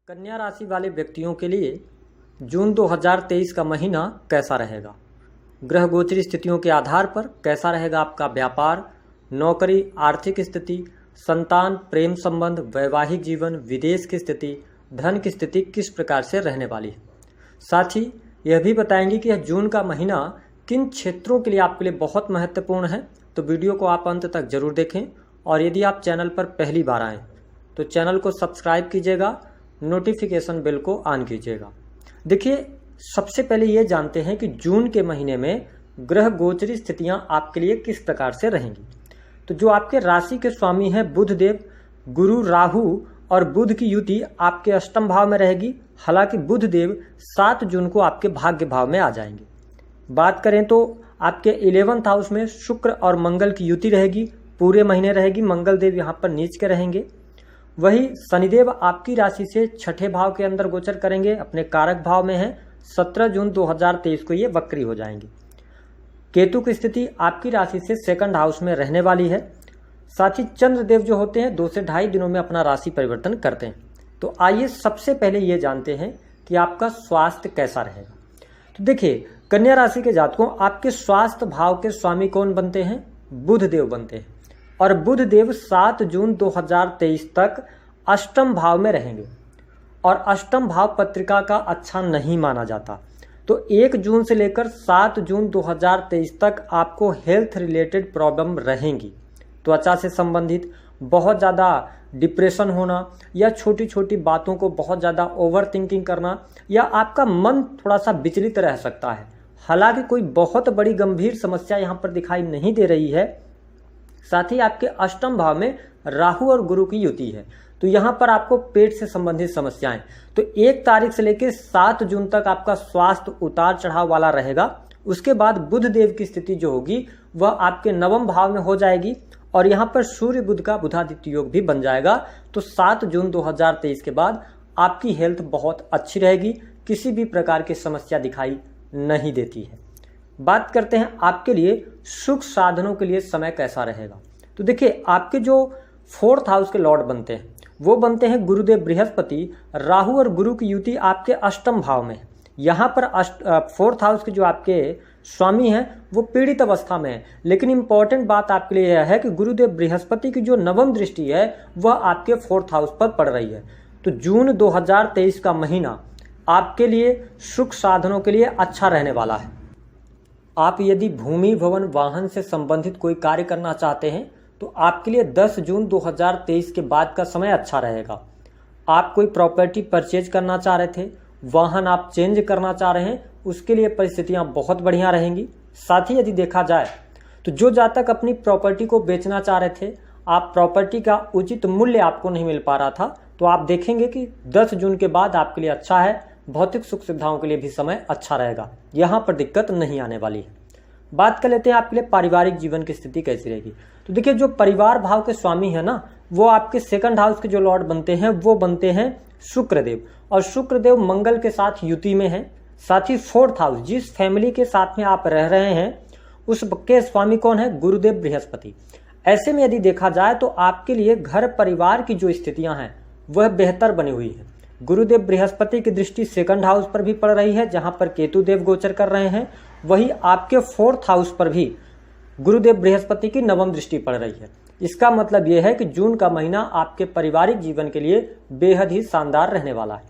कन्या राशि वाले व्यक्तियों के लिए जून 2023 का महीना कैसा रहेगा। ग्रह गोचरी स्थितियों के आधार पर कैसा रहेगा आपका व्यापार, नौकरी, आर्थिक स्थिति, संतान, प्रेम संबंध, वैवाहिक जीवन, विदेश की स्थिति, धन की स्थिति किस प्रकार से रहने वाली है। साथ ही यह भी बताएंगे कि यह जून का महीना किन क्षेत्रों के लिए आपके लिए बहुत महत्वपूर्ण है। तो वीडियो को आप अंत तक जरूर देखें और यदि आप चैनल पर पहली बार आएँ तो चैनल को सब्सक्राइब कीजिएगा, नोटिफिकेशन बेल को ऑन कीजिएगा। देखिए, सबसे पहले ये जानते हैं कि जून के महीने में ग्रह गोचरी स्थितियां आपके लिए किस प्रकार से रहेंगी। तो जो आपके राशि के स्वामी हैं बुध देव, गुरु, राहु और बुध की युति आपके अष्टम भाव में रहेगी। हालांकि बुध देव 7 जून को आपके भाग्य भाव में आ जाएंगे। बात करें तो आपके 11th हाउस में शुक्र और मंगल की युति रहेगी, पूरे महीने रहेगी। मंगल देव यहाँ पर नीच के रहेंगे। वही शनिदेव आपकी राशि से छठे भाव के अंदर गोचर करेंगे, अपने कारक भाव में है। 17 जून 2023 को ये वक्री हो जाएंगे। केतु की स्थिति आपकी राशि से 2nd हाउस में रहने वाली है। साथ ही चंद्रदेव जो होते हैं 2 से 2.5 दिनों में अपना राशि परिवर्तन करते हैं। तो आइए सबसे पहले ये जानते हैं कि आपका स्वास्थ्य कैसा रहेगा। तो देखिए, कन्या राशि के जातकों, आपके स्वास्थ्य भाव के स्वामी कौन बनते हैं? बुध देव बनते हैं। और बुध देव 7 जून 2023 तक अष्टम भाव में रहेंगे और अष्टम भाव पत्रिका का अच्छा नहीं माना जाता। तो 1 जून से लेकर 7 जून 2023 तक आपको हेल्थ रिलेटेड प्रॉब्लम रहेंगी। त्वचा से संबंधित बहुत ज़्यादा डिप्रेशन होना या छोटी छोटी बातों को बहुत ज़्यादा ओवर थिंकिंग करना या आपका मन थोड़ा सा विचलित रह सकता है। हालांकि कोई बहुत बड़ी गंभीर समस्या यहाँ पर दिखाई नहीं दे रही है। साथ ही आपके अष्टम भाव में राहु और गुरु की युति है, तो यहाँ पर आपको पेट से संबंधित समस्याएं। तो 1 तारीख से लेकर 7 जून तक आपका स्वास्थ्य उतार चढ़ाव वाला रहेगा। उसके बाद बुध देव की स्थिति जो होगी वह आपके 9वें भाव में हो जाएगी और यहाँ पर सूर्य बुध का बुधादित्य योग भी बन जाएगा। तो 7 जून 2023 के बाद आपकी हेल्थ बहुत अच्छी रहेगी, किसी भी प्रकार की समस्या दिखाई नहीं देती है। बात करते हैं आपके लिए सुख साधनों के लिए समय कैसा रहेगा। तो देखिए, आपके जो 4th हाउस के लॉर्ड बनते हैं वो बनते हैं गुरुदेव बृहस्पति। राहु और गुरु की युति आपके अष्टम भाव में है। यहाँ पर 4th हाउस के जो आपके स्वामी हैं वो पीड़ित अवस्था में है। लेकिन इंपॉर्टेंट बात आपके लिए यह है कि गुरुदेव बृहस्पति की जो 9वीं दृष्टि है वह आपके 4th हाउस पर पड़ रही है। तो जून 2023 का महीना आपके लिए सुख साधनों के लिए अच्छा रहने वाला है। आप यदि भूमि, भवन, वाहन से संबंधित कोई कार्य करना चाहते हैं तो आपके लिए 10 जून 2023 के बाद का समय अच्छा रहेगा। आप कोई प्रॉपर्टी परचेज करना चाह रहे थे, वाहन आप चेंज करना चाह रहे हैं, उसके लिए परिस्थितियां बहुत बढ़िया रहेंगी। साथ ही यदि देखा जाए तो जो जातक अपनी प्रॉपर्टी को बेचना चाह रहे थे, आप प्रॉपर्टी का उचित मूल्य आपको नहीं मिल पा रहा था, तो आप देखेंगे कि 10 जून के बाद आपके लिए अच्छा है। भौतिक सुख सुविधाओं के लिए भी समय अच्छा रहेगा, यहाँ पर दिक्कत नहीं आने वाली है। बात कर लेते हैं आपके लिए पारिवारिक जीवन की स्थिति कैसी रहेगी। तो देखिए, जो परिवार भाव के स्वामी है ना, वो आपके 2nd हाउस के जो लॉर्ड बनते हैं वो बनते हैं शुक्रदेव। और शुक्रदेव मंगल के साथ युति में है। साथ ही 4th हाउस, जिस फैमिली के साथ में आप रह रहे हैं उसके स्वामी कौन है? गुरुदेव बृहस्पति। ऐसे में यदि देखा जाए तो आपके लिए घर परिवार की जो स्थितियां हैं वह बेहतर बनी हुई है। गुरुदेव बृहस्पति की दृष्टि 2nd हाउस पर भी पड़ रही है, जहां पर केतु देव गोचर कर रहे हैं। वही आपके 4th हाउस पर भी गुरुदेव बृहस्पति की 9वीं दृष्टि पड़ रही है। इसका मतलब यह है कि जून का महीना आपके पारिवारिक जीवन के लिए बेहद ही शानदार रहने वाला है।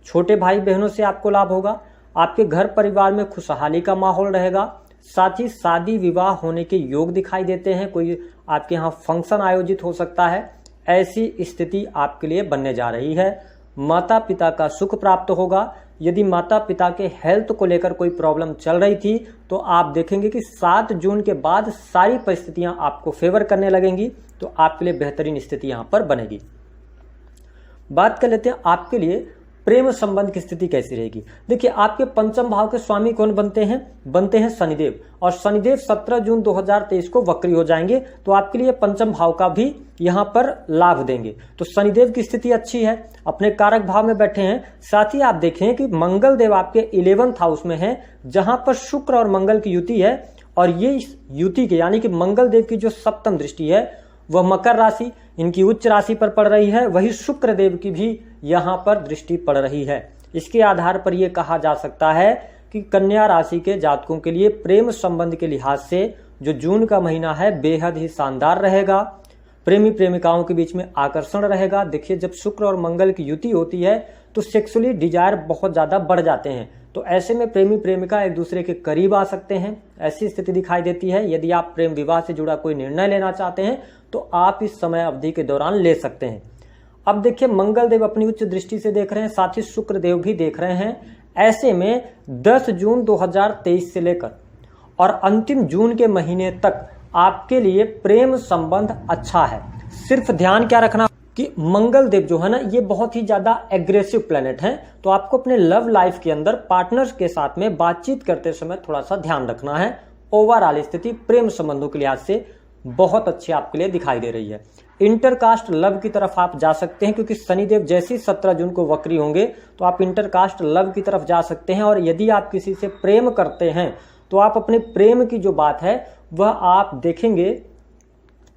छोटे भाई बहनों से आपको लाभ होगा। आपके घर परिवार में खुशहाली का माहौल रहेगा। साथ ही शादी विवाह होने के योग दिखाई देते हैं। कोई आपके यहाँ फंक्शन आयोजित हो सकता है, ऐसी स्थिति आपके लिए बनने जा रही है। माता पिता का सुख प्राप्त होगा। यदि माता पिता के हेल्थ को लेकर कोई प्रॉब्लम चल रही थी तो आप देखेंगे कि 7 जून के बाद सारी परिस्थितियां आपको फेवर करने लगेंगी, तो आपके लिए बेहतरीन स्थिति यहां पर बनेगी। बात कर लेते हैं आपके लिए प्रेम संबंध की स्थिति कैसी रहेगी। देखिए, आपके 5th भाव के स्वामी कौन बनते हैं? बनते हैं शनिदेव। और शनिदेव 17 जून 2023 को वक्री हो जाएंगे, तो आपके लिए 5th भाव का भी यहाँ पर लाभ देंगे। तो शनिदेव की स्थिति अच्छी है, अपने कारक भाव में बैठे हैं। साथ ही आप देखें कि मंगल देव आपके 11th हाउस में है, जहां पर शुक्र और मंगल की युति है। और ये युति के यानी कि मंगल देव की जो 7वीं दृष्टि है वह मकर राशि, इनकी उच्च राशि पर पड़ रही है। वही शुक्र देव की भी यहाँ पर दृष्टि पड़ रही है। इसके आधार पर यह कहा जा सकता है कि कन्या राशि के जातकों के लिए प्रेम संबंध के लिहाज से जो जून का महीना है बेहद ही शानदार रहेगा। प्रेमी प्रेमिकाओं के बीच में आकर्षण रहेगा। देखिए, जब शुक्र और मंगल की युति होती है तो सेक्सुअली डिजायर बहुत ज्यादा बढ़ जाते हैं, तो ऐसे में प्रेमी प्रेमिका एक दूसरे के करीब आ सकते हैं, ऐसी स्थिति दिखाई देती है। यदि आप प्रेम विवाह से जुड़ा कोई निर्णय लेना चाहते हैं तो आप इस समय अवधि के दौरान ले सकते हैं। अब देखिए, मंगल देव अपनी उच्च दृष्टि से देख रहे हैं, साथ ही शुक्र देव भी देख रहे हैं। ऐसे में 10 जून 2023 से लेकर और अंतिम जून के महीने तक आपके लिए प्रेम संबंध अच्छा है। सिर्फ ध्यान क्या रखना कि मंगल देव जो है ना, ये बहुत ही ज्यादा एग्रेसिव प्लेनेट हैं, तो आपको अपने लव लाइफ के अंदर पार्टनर्स के साथ में बातचीत करते समय थोड़ा सा ध्यान रखना है। ओवरऑल स्थिति प्रेम संबंधों के लिहाज से बहुत अच्छी आपके लिए दिखाई दे रही है। इंटरकास्ट लव की तरफ आप जा सकते हैं, क्योंकि शनिदेव जैसे ही 17 जून को वक्री होंगे तो आप इंटरकास्ट लव की तरफ जा सकते हैं। और यदि आप किसी से प्रेम करते हैं तो आप अपने प्रेम की जो बात है वह आप देखेंगे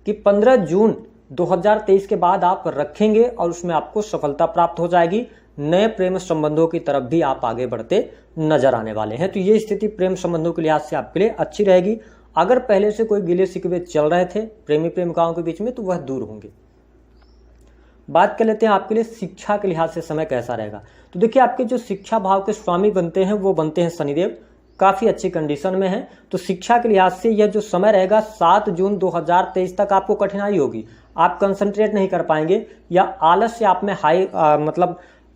कि 15 जून 2023 के बाद आप रखेंगे और उसमें आपको सफलता प्राप्त हो जाएगी। नए प्रेम संबंधों की तरफ भी आप आगे बढ़ते नजर आने वाले हैं। तो ये स्थिति प्रेम संबंधों के लिहाज से आपके लिए अच्छी रहेगी। अगर पहले से कोई गिले शिकवे चल रहे थे प्रेमी प्रेमिकाओं के बीच में तो वह दूर होंगे। बात कर लेते हैं आपके लिए शिक्षा के लिहाज से समय कैसा रहेगा। तो देखिए, आपके जो शिक्षा भाव के स्वामी बनते हैं वो बनते हैं शनिदेव, काफी अच्छी कंडीशन में है। तो शिक्षा के लिहाज से यह जो समय रहेगा 7 जून 2023 तक आपको कठिनाई होगी, आप कंसंट्रेट नहीं कर पाएंगे या आलस्य आप में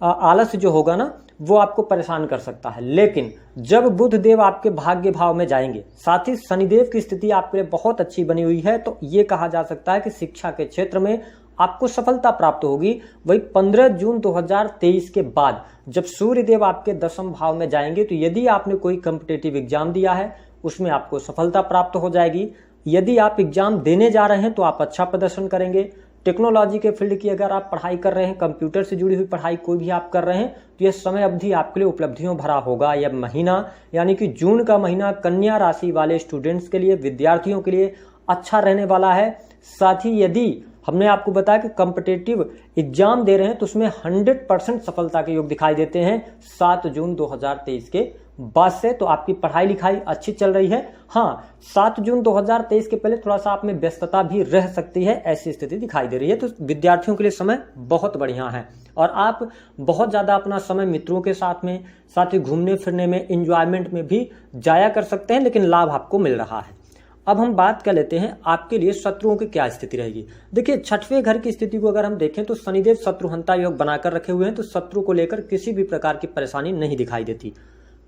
आलस्य जो होगा ना वो आपको परेशान कर सकता है। लेकिन जब बुध देव आपके भाग्य भाव में जाएंगे, साथ ही शनिदेव की स्थिति आपके लिए बहुत अच्छी बनी हुई है, तो ये कहा जा सकता है कि शिक्षा के क्षेत्र में आपको सफलता प्राप्त होगी। वही 15 जून 2023 के बाद जब सूर्य देव आपके 10वें भाव में जाएंगे तो यदि आपने कोई कॉम्पिटिटिव एग्जाम दिया है उसमें आपको सफलता प्राप्त हो जाएगी। यदि आप एग्जाम देने जा रहे हैं तो आप अच्छा प्रदर्शन करेंगे। टेक्नोलॉजी के फील्ड की अगर आप पढ़ाई कर रहे हैं, कंप्यूटर से जुड़ी हुई पढ़ाई कोई भी आप कर रहे हैं, तो यह समय अवधि आपके लिए उपलब्धियों भरा होगा। यह महीना यानी कि जून का महीना कन्या राशि वाले स्टूडेंट्स के लिए, विद्यार्थियों के लिए अच्छा रहने वाला है। साथ ही यदि हमने आपको बताया कि कॉम्पिटिटिव एग्जाम दे रहे हैं तो उसमें 100% सफलता के योग दिखाई देते हैं 7 जून 2023 के बाद से। तो आपकी पढ़ाई लिखाई अच्छी चल रही है। हाँ, 7 जून 2023 के पहले थोड़ा सा आप में व्यस्तता भी रह सकती है, ऐसी स्थिति दिखाई दे रही है। तो विद्यार्थियों के लिए समय बहुत बढ़िया है और आप बहुत ज्यादा अपना समय मित्रों के साथ में, साथ ही घूमने फिरने में, एंजॉयमेंट में भी जाया कर सकते हैं, लेकिन लाभ आपको मिल रहा है। अब हम बात कर लेते हैं आपके लिए शत्रुओं की क्या स्थिति रहेगी। देखिए, 6वें घर की स्थिति को अगर हम देखें तो शनिदेव शत्रुहंता योग बनाकर रखे हुए हैं, तो शत्रु को लेकर किसी भी प्रकार की परेशानी नहीं दिखाई देती।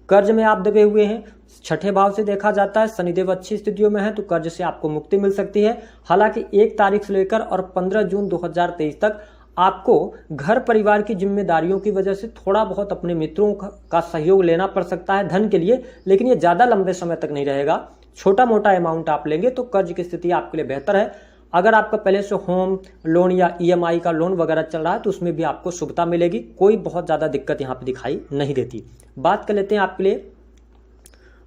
कर्ज में आप दबे हुए हैं, 6ठे भाव से देखा जाता है, शनिदेव अच्छी स्थितियों में है तो कर्ज से आपको मुक्ति मिल सकती है। हालांकि 1 तारीख से लेकर और 15 जून 2023 तक आपको घर परिवार की जिम्मेदारियों की वजह से थोड़ा बहुत अपने मित्रों का सहयोग लेना पड़ सकता है धन के लिए, लेकिन ये ज्यादा लंबे समय तक नहीं रहेगा। छोटा मोटा अमाउंट आप लेंगे तो कर्ज की स्थिति आपके लिए बेहतर है। अगर आपका पहले से होम लोन या EMI का लोन वगैरह चल रहा है तो उसमें भी आपको शुभता मिलेगी, कोई बहुत ज्यादा दिक्कत यहाँ पे दिखाई नहीं देती। बात कर लेते हैं आपके लिए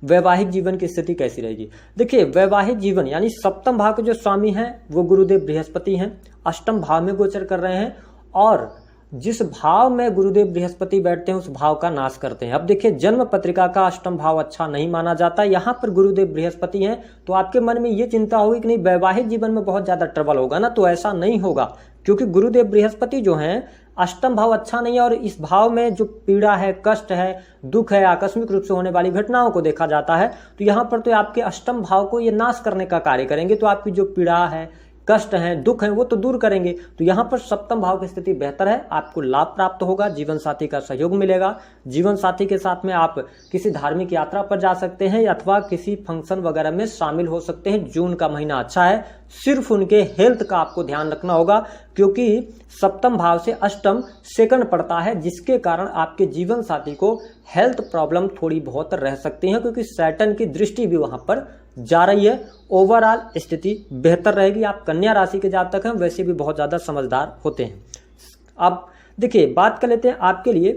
वैवाहिक जीवन की स्थिति कैसी रहेगी। देखिए, वैवाहिक जीवन यानी 7वें भाव के जो स्वामी हैं वो गुरुदेव बृहस्पति हैं, 8वें भाव में गोचर कर रहे हैं और जिस भाव में गुरुदेव बृहस्पति बैठते हैं उस भाव का नाश करते हैं। अब देखिए, जन्म पत्रिका का 8वां भाव अच्छा नहीं माना जाता, यहाँ पर गुरुदेव बृहस्पति हैं, तो आपके मन में ये चिंता होगी कि नहीं वैवाहिक जीवन में बहुत ज्यादा ट्रबल होगा ना, तो ऐसा नहीं होगा, क्योंकि गुरुदेव बृहस्पति जो हैं 8वां भाव अच्छा नहीं है और इस भाव में जो पीड़ा है, कष्ट है, दुख है, आकस्मिक रूप से होने वाली घटनाओं को देखा जाता है, तो यहाँ पर तो आपके 8वें भाव को ये नाश करने का कार्य करेंगे, तो आपकी जो पीड़ा है, कष्ट हैं, दुख हैं, वो तो दूर करेंगे। तो यहाँ पर 7वें भाव की स्थिति बेहतर है, आपको लाभ प्राप्त होगा, जीवन साथी का सहयोग मिलेगा। जीवन साथी के साथ में आप किसी धार्मिक यात्रा पर जा सकते हैं अथवा किसी फंक्शन वगैरह में शामिल हो सकते हैं। जून का महीना अच्छा है, सिर्फ उनके हेल्थ का आपको ध्यान रखना होगा, क्योंकि 7वें भाव से 8वां सेकंड पड़ता है, जिसके कारण आपके जीवन साथी को हेल्थ प्रॉब्लम थोड़ी बहुत रह सकती है, क्योंकि सैटर्न की दृष्टि भी वहां पर जा रही है। ओवरऑल स्थिति बेहतर रहेगी। आप कन्या राशि के जातक हैं, वैसे भी बहुत ज्यादा समझदार होते हैं। अब देखिए, बात कर लेते हैं आपके लिए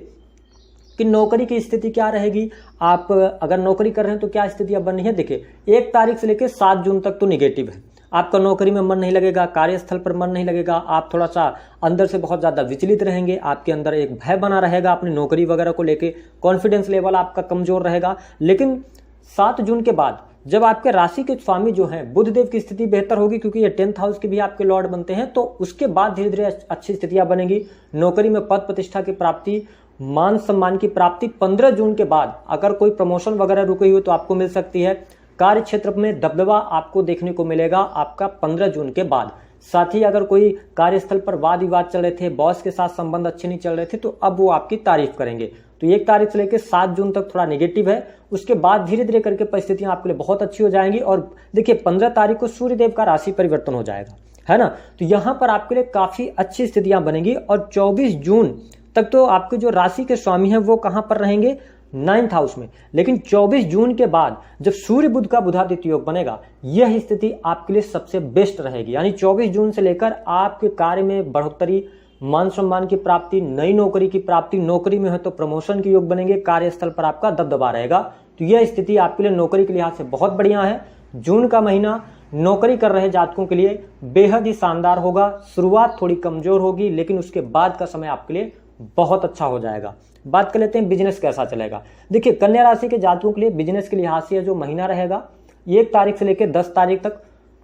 कि नौकरी की स्थिति क्या रहेगी। आप अगर नौकरी कर रहे हैं तो क्या स्थिति अब बनी है। देखिए, 1 तारीख से लेकर 7 जून तक तो निगेटिव है, आपका नौकरी में मन नहीं लगेगा, कार्यस्थल पर मन नहीं लगेगा, आप थोड़ा सा अंदर से बहुत ज़्यादा विचलित रहेंगे, आपके अंदर एक भय बना रहेगा अपनी नौकरी वगैरह को लेके, कॉन्फिडेंस लेवल आपका कमजोर रहेगा। लेकिन 7 जून के बाद जब आपके राशि के स्वामी जो हैं बुध देव की स्थिति बेहतर होगी, क्योंकि ये 10th हाउस के भी आपके लॉर्ड बनते हैं, तो उसके बाद धीरे धीरे अच्छी स्थितियां बनेंगी। नौकरी में पद प्रतिष्ठा की प्राप्ति, मान सम्मान की प्राप्ति 15 जून के बाद, अगर कोई प्रमोशन वगैरह रुकी हुई तो आपको मिल सकती है। कार्य क्षेत्र में दबदबा आपको देखने को मिलेगा आपका 15 जून के बाद। साथ ही अगर कोई कार्यस्थल पर वाद विवाद चल रहे थे, बॉस के साथ संबंध अच्छे नहीं चल रहे थे, तो अब वो आपकी तारीफ करेंगे। तो 1 तारीख से लेकर 7 जून तक थोड़ा नेगेटिव है, उसके बाद धीरे धीरे करके परिस्थितियां आपके लिए बहुत अच्छी हो जाएंगी। और देखिए 15 तारीख को सूर्यदेव का राशि परिवर्तन हो जाएगा, है ना, तो यहां पर आपके लिए काफी अच्छी स्थितियां बनेंगी। और 24 जून तक तो आपके जो राशि के स्वामी हैं वो कहां पर रहेंगे, 9th हाउस में। लेकिन 24 जून के बाद जब सूर्य बुध का बुधादित्य योग बनेगा, यह स्थिति आपके लिए सबसे बेस्ट रहेगी। यानी 24 जून से लेकर आपके कार्य में बढ़ोतरी, मान सम्मान की प्राप्ति, नई नौकरी की प्राप्ति, नौकरी में है तो प्रमोशन के योग बनेंगे, कार्यस्थल पर आपका दबदबा रहेगा। तो यह स्थिति आपके लिए नौकरी के लिहाज से बहुत बढ़िया है। जून का महीना नौकरी कर रहे जातकों के लिए बेहद ही शानदार होगा। शुरुआत थोड़ी कमजोर होगी, लेकिन उसके बाद का समय आपके लिए बहुत अच्छा हो जाएगा। बात कर लेते हैं बिजनेस कैसा चलेगा। देखिए कन्या राशि के जातकों के लिए बिजनेस के लिहाज से जो महीना रहेगा, 1 तारीख से लेकर 10 तारीख तक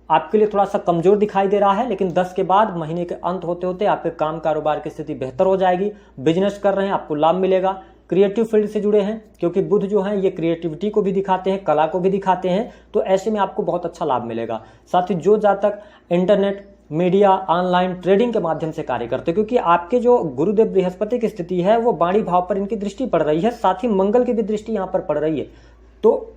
आपके लिए थोड़ा सा कमजोर दिखाई दे रहा है। लेकिन 10 के बाद महीने के अंत होते होते आपके काम कारोबार की स्थिति बेहतर हो जाएगी। बिजनेस कर रहे हैं आपको लाभ मिलेगा। क्रिएटिव फील्ड से जुड़े हैं, क्योंकि बुध जो है ये क्रिएटिविटी को भी दिखाते हैं, कला को भी दिखाते हैं, तो ऐसे में आपको बहुत अच्छा लाभ मिलेगा। साथ ही जो जातक इंटरनेट, मीडिया, ऑनलाइन ट्रेडिंग के माध्यम से कार्य करते हैं, क्योंकि आपके जो गुरुदेव बृहस्पति की स्थिति है वो वाणी भाव पर इनकी दृष्टि पड़ रही है, साथ ही मंगल की भी दृष्टि यहाँ पर पड़ रही है। तो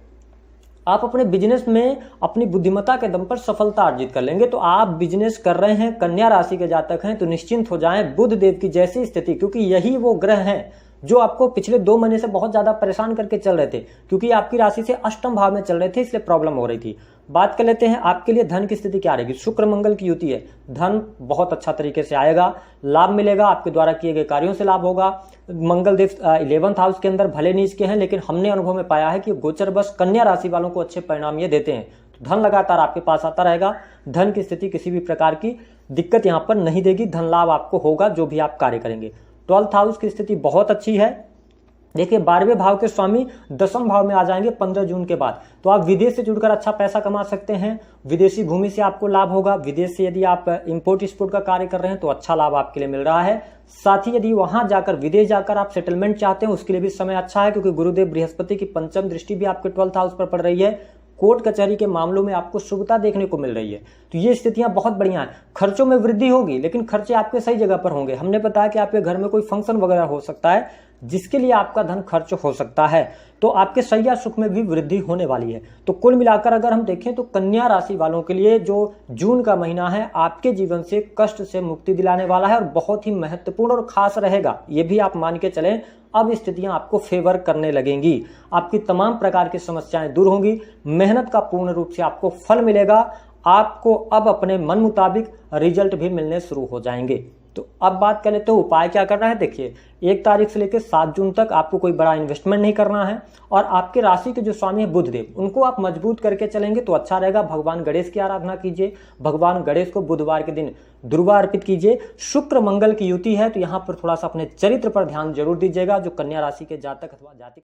आप अपने बिजनेस में अपनी बुद्धिमत्ता के दम पर सफलता अर्जित कर लेंगे। तो आप बिजनेस कर रहे हैं, कन्या राशि के जातक हैं, तो निश्चिंत हो जाएं बुध देव की जैसी स्थिति, क्योंकि यही वो ग्रह हैं जो आपको पिछले 2 महीने से बहुत ज्यादा परेशान करके चल रहे थे, क्योंकि आपकी राशि से अष्टम भाव में चल रहे थे, इसलिए प्रॉब्लम हो रही थी। बात कर लेते हैं आपके लिए धन की स्थिति क्या रहेगी। शुक्र मंगल की युति है, धन बहुत अच्छा तरीके से आएगा, लाभ मिलेगा, आपके द्वारा किए गए कार्यों से लाभ होगा। मंगल देव 11th हाउस के अंदर भले नीच के हैं, लेकिन हमने अनुभव में पाया है कि गोचर बस कन्या राशि वालों को अच्छे परिणाम ये देते हैं। तो धन लगातार आपके पास आता रहेगा, धन की स्थिति किसी भी प्रकार की दिक्कत यहाँ पर नहीं देगी, धन लाभ आपको होगा जो भी आप कार्य करेंगे। 12th हाउस की स्थिति बहुत अच्छी है। देखिए 12वें भाव के स्वामी 10वें भाव में आ जाएंगे 15 जून के बाद, तो आप विदेश से जुड़कर अच्छा पैसा कमा सकते हैं। विदेशी भूमि से आपको लाभ होगा। विदेश से यदि आप इंपोर्ट एक्सपोर्ट का कार्य कर रहे हैं तो अच्छा लाभ आपके लिए मिल रहा है। साथ ही यदि वहां जाकर विदेश जाकर आप सेटलमेंट चाहते हैं, उसके लिए भी समय अच्छा है, क्योंकि गुरुदेव बृहस्पति की 5वीं दृष्टि भी आपके 12th हाउस पर पड़ रही है। कोर्ट कचहरी के मामलों में आपको शुभता देखने को मिल रही है। तो ये स्थितियां बहुत बढ़िया हैं। खर्चों में वृद्धि होगी, लेकिन खर्चे आपके सही जगह पर होंगे। हमने बताया कि आपके घर में कोई फंक्शन वगैरह हो सकता है जिसके लिए आपका धन खर्च हो सकता है, तो आपके शैया सुख में भी वृद्धि होने वाली है। तो कुल मिलाकर अगर हम देखें तो कन्या राशि वालों के लिए जो जून का महीना है आपके जीवन से कष्ट से मुक्ति दिलाने वाला है और बहुत ही महत्वपूर्ण और खास रहेगा। ये भी आप मान के चलें, अब स्थितियां आपको फेवर करने लगेंगी, आपकी तमाम प्रकार की समस्याएं दूर होंगी, मेहनत का पूर्ण रूप से आपको फल मिलेगा, आपको अब अपने मन मुताबिक रिजल्ट भी मिलने शुरू हो जाएंगे। तो अब बात कर लेते हैं उपाय क्या करना है। देखिए 1 तारीख से लेकर 7 जून तक आपको कोई बड़ा इन्वेस्टमेंट नहीं करना है, और आपके राशि के जो स्वामी है बुध देव, उनको आप मजबूत करके चलेंगे तो अच्छा रहेगा। भगवान गणेश की आराधना कीजिए, भगवान गणेश को बुधवार के दिन दुर्वा अर्पित कीजिए। शुक्र मंगल की युति है, तो यहाँ पर थोड़ा सा अपने चरित्र पर ध्यान जरूर दीजिएगा, जो कन्या राशि के जातक अथवा जाति